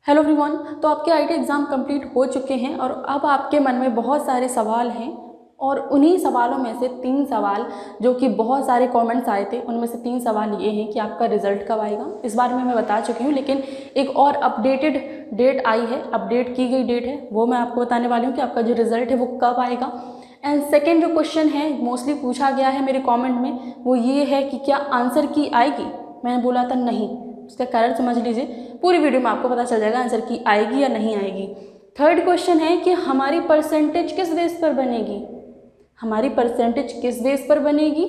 Hello everyone. तो आपके IT exam complete हो चुके हैं और अब आपके मन में बहुत सारे सवाल हैं और उन्हीं सवालों में से 3 सवाल जो कि बहुत सारे कमेंट्स आए थे, उनमें से 3 सवाल ये हैं कि आपका रिज़ल्ट कब आएगा। इस बारे में मैं बता चुकी हूँ, लेकिन एक और अपडेटेड डेट आई है, अपडेट की गई डेट है, वो मैं आपको बताने वाली हूँ कि आपका जो रिज़ल्ट है वो कब आएगा। एंड सेकेंड जो क्वेश्चन है मोस्टली पूछा गया है मेरे कॉमेंट में, वो ये है कि क्या आंसर की आएगी। मैंने बोला था नहीं, उसका कारण समझ लीजिए, पूरी वीडियो में आपको पता चल जाएगा आंसर की आएगी या नहीं आएगी। थर्ड क्वेश्चन है कि हमारी परसेंटेज किस बेस पर बनेगी। हमारी परसेंटेज किस बेस पर बनेगी,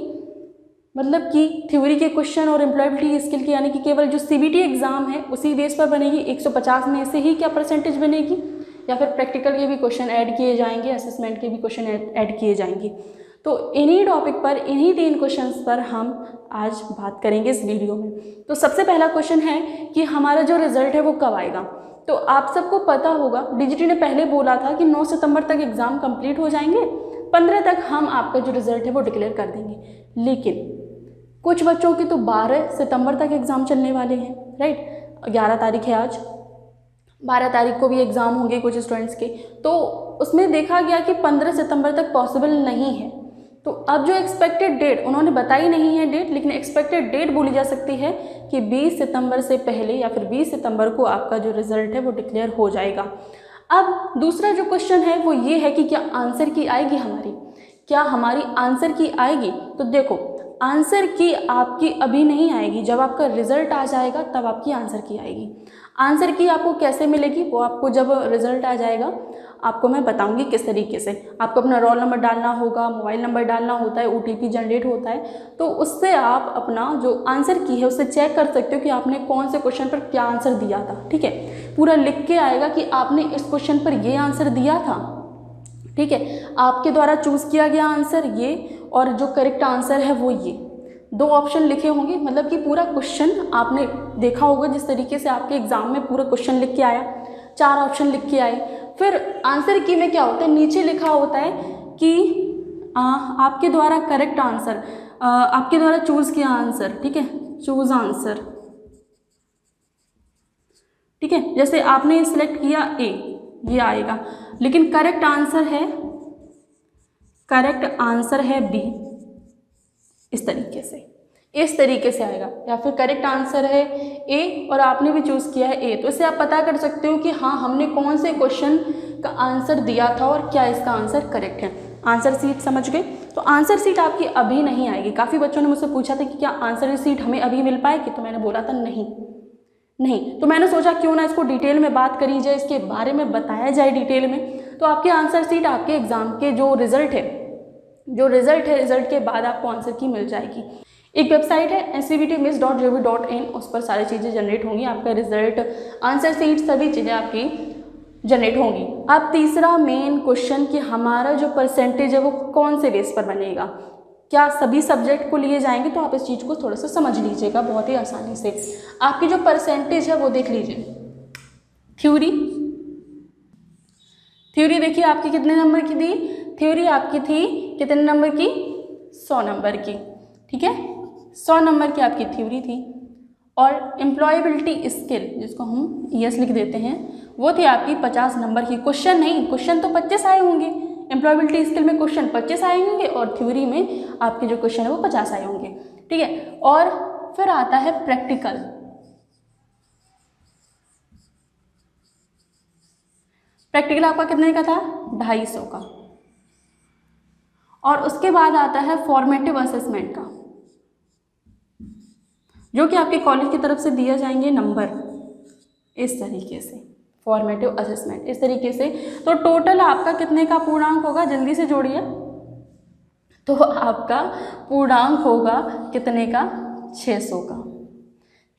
मतलब कि थ्योरी के क्वेश्चन और एम्प्लॉयबिलिटी स्किल के, यानी कि केवल जो सीबीटी एग्जाम है उसी बेस पर बनेगी। 150 में से ही क्या परसेंटेज बनेगी, या फिर प्रैक्टिकल के भी क्वेश्चन ऐड किए जाएंगे, असेसमेंट के भी क्वेश्चन ऐड किए जाएंगे। तो इन्हीं टॉपिक पर, इन्हीं 3 क्वेश्चंस पर हम आज बात करेंगे इस वीडियो में। तो सबसे पहला क्वेश्चन है कि हमारा जो रिजल्ट है वो कब आएगा। तो आप सबको पता होगा, डीजीटी ने पहले बोला था कि 9 सितंबर तक एग्ज़ाम कंप्लीट हो जाएंगे, 15 तक हम आपका जो रिजल्ट है वो डिक्लेयर कर देंगे। लेकिन कुछ बच्चों की तो 12 सितंबर तक एग्ज़ाम चलने वाले हैं, राइट। 11 तारीख है आज, 12 तारीख को भी एग्ज़ाम होंगे कुछ स्टूडेंट्स के। तो उसमें देखा गया कि 15 सितंबर तक पॉसिबल नहीं है। तो अब जो एक्सपेक्टेड डेट, उन्होंने बताई नहीं है डेट, लेकिन एक्सपेक्टेड डेट बोली जा सकती है कि 20 सितंबर से पहले या फिर 20 सितंबर को आपका जो रिजल्ट है वो डिक्लेयर हो जाएगा। अब दूसरा जो क्वेश्चन है वो ये है कि क्या आंसर की आएगी हमारी, क्या हमारी आंसर की आएगी। तो देखो, आंसर की आपकी अभी नहीं आएगी, जब आपका रिजल्ट आ जाएगा तब आपकी आंसर की आएगी। आंसर की आपको कैसे मिलेगी, वो आपको जब रिजल्ट आ जाएगा आपको मैं बताऊंगी किस तरीके से। आपको अपना रोल नंबर डालना होगा, मोबाइल नंबर डालना होता है, ओटीपी जनरेट होता है, तो उससे आप अपना जो आंसर की है उससे चेक कर सकते हो कि आपने कौन से क्वेश्चन पर क्या आंसर दिया था। ठीक है, पूरा लिख के आएगा कि आपने इस क्वेश्चन पर ये आंसर दिया था। ठीक है, आपके द्वारा चूज़ किया गया आंसर ये, और जो करेक्ट आंसर है वो ये। 2 ऑप्शन लिखे होंगे, मतलब कि पूरा क्वेश्चन आपने देखा होगा जिस तरीके से आपके एग्जाम में पूरा क्वेश्चन लिख के आया, 4 ऑप्शन लिख के आए। फिर आंसर की में क्या होता है, नीचे लिखा होता है कि आपके द्वारा करेक्ट आंसर, आपके द्वारा चूज़ किया आंसर। ठीक है, चूज आंसर। ठीक है, जैसे आपने सिलेक्ट किया ए, ये आएगा, लेकिन करेक्ट आंसर है बी। इस तरीके से आएगा। या फिर करेक्ट आंसर है ए और आपने भी चूज़ किया है ए, तो इससे आप पता कर सकते हो कि हाँ, हमने कौन से क्वेश्चन का आंसर दिया था और क्या इसका आंसर करेक्ट है। आंसर सीट समझ गए। तो आंसर सीट आपकी अभी नहीं आएगी। काफ़ी बच्चों ने मुझसे पूछा था कि क्या आंसर सीट हमें अभी मिल पाएगी, तो मैंने बोला था नहीं। तो मैंने सोचा क्यों ना इसको डिटेल में बात करी जाए, इसके बारे में बताया जाए डिटेल में। तो आपकी आंसर सीट आपके एग्जाम के जो रिजल्ट है, रिजल्ट के बाद आपको आंसर की मिल जाएगी। एक वेबसाइट है ncbtmiss.gov.in, उस पर सारी चीज़ें जनरेट होंगी, आपका रिजल्ट, आंसर सीट, सभी चीज़ें आपकी जनरेट होंगी। अब तीसरा मेन क्वेश्चन कि हमारा जो परसेंटेज है वो कौन से बेस पर बनेगा, क्या सभी सब्जेक्ट को लिए जाएंगे। तो आप इस चीज़ को थोड़ा सा समझ लीजिएगा बहुत ही आसानी से। आपकी जो परसेंटेज है वो देख लीजिए। थ्योरी देखिए आपकी कितने नंबर की थी, थ्योरी आपकी थी कितने नंबर की, 100 नंबर की। ठीक है, 100 नंबर की आपकी थ्योरी थी। और एम्प्लॉयबिलिटी स्किल, जिसको हम ES लिख देते हैं, वो थी आपकी 50 नंबर की। क्वेश्चन नहीं, क्वेश्चन तो 25 आए होंगे, एम्प्लॉयबिलिटी स्किल में क्वेश्चन 25 आए होंगे और थ्योरी में आपके जो क्वेश्चन है वो 50 आए होंगे। ठीक है, और फिर आता है प्रैक्टिकल। प्रैक्टिकल आपका कितने का था, 250 का। और उसके बाद आता है फॉर्मेटिव असेसमेंट का, जो कि आपके कॉलेज की तरफ से दिए जाएंगे नंबर इस तरीके से, फॉर्मेटिव असेसमेंट इस तरीके से। तो टोटल आपका कितने का पूर्णांक होगा, जल्दी से जोड़िए। तो आपका पूर्णांक होगा कितने का, 600 का।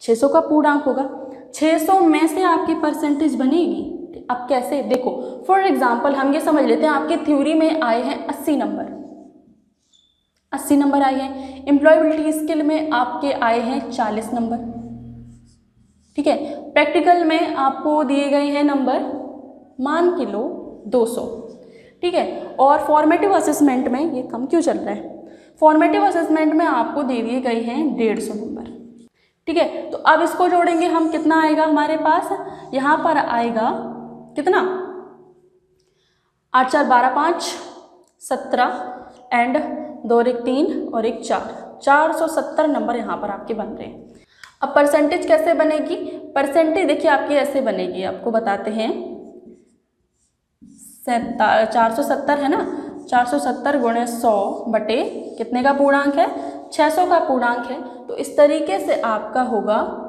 600 का पूर्णांक होगा। 600 में से आपकी परसेंटेज बनेगी। अब कैसे, देखो फॉर एग्जाम्पल हम ये समझ लेते हैं, आपके थ्योरी में आए हैं 80 नंबर, 80 नंबर आए हैं। एम्प्लॉयबिलिटी स्किल में आपके आए हैं 40 नंबर। ठीक है, प्रैक्टिकल में आपको दिए गए हैं नंबर, मान के लो 200। ठीक है, और फॉर्मेटिव असेसमेंट में ये कम क्यों चल रहा है, फॉर्मेटिव असेसमेंट में आपको दे दिए गए हैं 150 नंबर। ठीक है। तो अब इसको जोड़ेंगे हम, कितना आएगा हमारे पास, यहाँ पर आएगा कितना, 8 4 12 5 17 एंड 2 और 1 3 और 1 4, 470 नंबर यहाँ पर आपके बन रहे हैं। अब परसेंटेज कैसे बनेगी, परसेंटेज देखिए आपकी ऐसे बनेगी, आपको बताते हैं। 470 है ना, 470 गुणे 100 बटे कितने का पूर्णांक है, 600 का पूर्णांक है। तो इस तरीके से आपका होगा,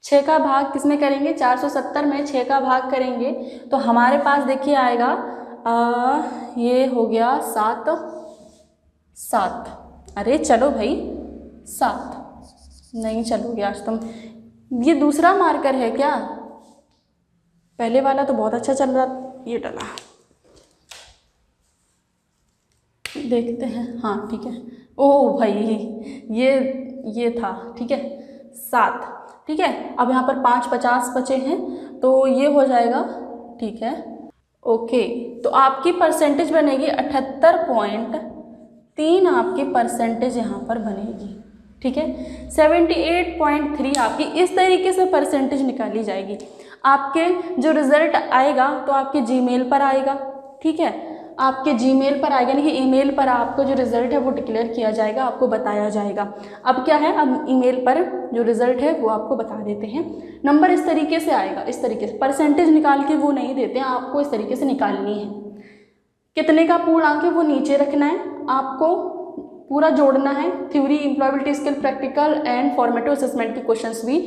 6 का भाग किसमें करेंगे, 470 में 6 का भाग करेंगे तो हमारे पास देखिए आएगा ये हो गया 7, अरे चलो भाई 7 नहीं चलोगे आज तुम, ये दूसरा मार्कर है क्या, पहले वाला तो बहुत अच्छा चल रहा, ये डला, देखते हैं। हाँ ठीक है, ओह भाई ये था, ठीक है 7, ठीक है। अब यहाँ पर 5 50 बचे हैं तो ये हो जाएगा, ठीक है ओके। तो आपकी परसेंटेज बनेगी 78.3, आपकी परसेंटेज यहाँ पर बनेगी, ठीक है। 78.3 आपकी इस तरीके से परसेंटेज निकाली जाएगी। आपके जो रिज़ल्ट आएगा तो आपके जीमेल पर आएगा, ठीक है, आपके जीमेल पर आएगा, यानी कि ईमेल पर आपको जो रिज़ल्ट है वो डिक्लेयर किया जाएगा, आपको बताया जाएगा। अब क्या है, अब ईमेल पर जो रिज़ल्ट है वो आपको बता देते हैं। नंबर इस तरीके से आएगा, इस तरीके से परसेंटेज निकाल के वो नहीं देते हैं, आपको इस तरीके से निकालनी है। कितने का पूर्णांक है वो नीचे रखना है, आपको पूरा जोड़ना है। Theory, employability skill, practical and formative assessment के क्वेश्चंस भी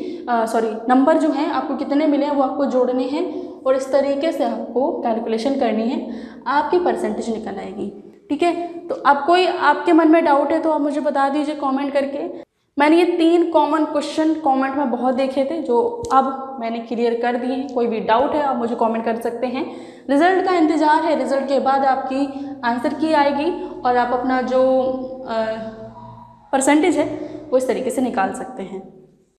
नंबर जो हैं आपको कितने मिले हैं वो आपको जोड़ने हैं और इस तरीके से आपको कैलकुलेशन करनी है, आपकी परसेंटेज निकल आएगी, ठीक है। तो अब कोई आपके मन में डाउट है तो आप मुझे बता दीजिए कमेंट करके। मैंने ये 3 कॉमन क्वेश्चन कमेंट में बहुत देखे थे जो अब मैंने क्लियर कर दिए हैं। कोई भी डाउट है आप मुझे कमेंट कर सकते हैं। रिज़ल्ट का इंतज़ार है, रिज़ल्ट के बाद आपकी आंसर की आएगी और आप अपना जो परसेंटेज है वो इस तरीके से निकाल सकते हैं।